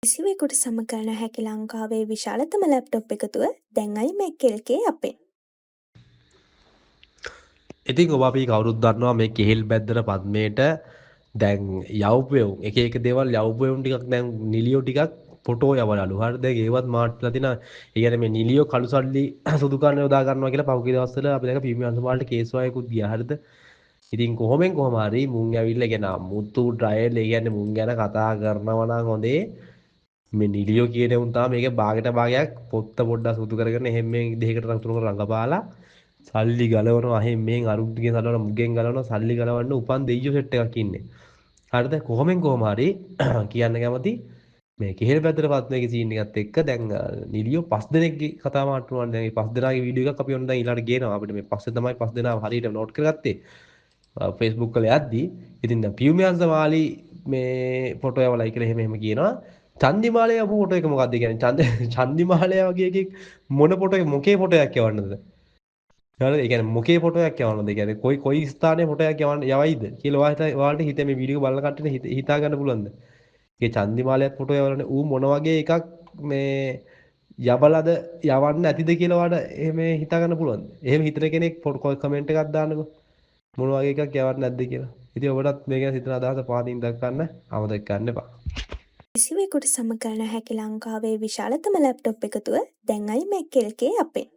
කිසිවෙකුට සමකරන හැකි ලංකාවේ විශාලතම ලැප්ටොප් එකතුව දැන් iMac එකේ අපෙන්. ඉතින් ඔබ අපි කවුරුත් දන්නවා මේ කෙහෙල් බැද්දන පද්මේට දැන් යව්පයවුම් එක එක දේවල් යව්පයවුම් ටිකක් දැන් නිලියෝ ටිකක් ෆොටෝ යවලාලු. හරිද? දැන් ඒවත් මාර්ට්ලා තිනා. ඒ කියන්නේ මේ නිලියෝ කළු සල්ලි සුදු කන්න යොදා ගන්නවා කියලා පහුගිය දවස්වල අපි දැන් ප්‍රීමියම් සමාල්ට කේස් වයකුත් ගියා. හරිද? ඉතින් කොහොම හරි මුන් ඇවිල්ලා කියන මුතු ඩ්‍රයල් ඒ කියන්නේ මුන් ගැන කතා කරනවා නම් හොඳේ මේ නිලියෝ කියන උන් තාම මේකේ භාගයට භාගයක් පොත්ත පොඩ්ඩක් සුදු කරගෙන එහෙම මේ දෙයකට තුනකට රඟපාලා සල්ලි ගලවනවා එහෙම මෙන් අරුත්ගේ සල්ලවන මුගෙන් ගලවනවා සල්ලි ගලවන්න උපන් දෙයියෝ සෙට් එකක් ඉන්නේ. හරිද? කොහොම හරි කියන්න කැමති මේ කෙහෙල් පැත්තට පත්මේගේ සීන් එකත් එක්ක දැන් නිලියෝ 5 දෙනෙක්ගේ කතා මාට්ටු වුණා. දැන් මේ 5 දෙනාගේ වීඩියෝ එකක් අපි ඔන්න දැන් ඊළඟට ගේනවා. අපිට මේ පස්සේ තමයි 5 දෙනා හරියට නෝට් කරගත්තේ. Facebook වල යද්දි ඉතින් දැන් පියුමියන්ස වාලි මේ ෆොටෝ යවලයි කියලා එහෙම කියනවා. චන්දිමාලේ යපු ෆොටෝ එක මොකක්ද කියන්නේ? චන්දිමාලයා වගේ එකෙක් මොන ෆොටෝ එක මොකේ ෆොටෝ එකක් යවන්නද? හරිද? ඒ කියන්නේ මොකේ ෆොටෝ එකක් යවන්නද? ඒ කියන්නේ කොයි ස්ථානයේ ෆොටෝ එකක් යවයිද කියලා ඔයාලට හිතේ මේ වීඩියෝ බලන කට්ටියට හිතා ගන්න පුළුවන්ද? ඒ චන්දිමාලයාත් ෆොටෝ යවලානේ ඌ මොන වගේ එකක් මේ යවලද යවන්න ඇතිද කියලා ඔයාලට එහෙම හිතා ගන්න පුළුවන්ද? එහෙම හිතන කෙනෙක් කමෙන්ට් එකක් දාන්නකෝ. මොන වගේ එකක් යවන්න නැද්ද කියලා. ඉතින් ඔබටත් මේ ගැන හිතන අදහස පහදින් දක්වන්න අමතක කරන්න එපා. කිසිවෙකුට සමකරන හැකි ලංකාවේ විශාලතම ලැප්ටොප් එකතුව දැන් iMac එකේ අපෙන්.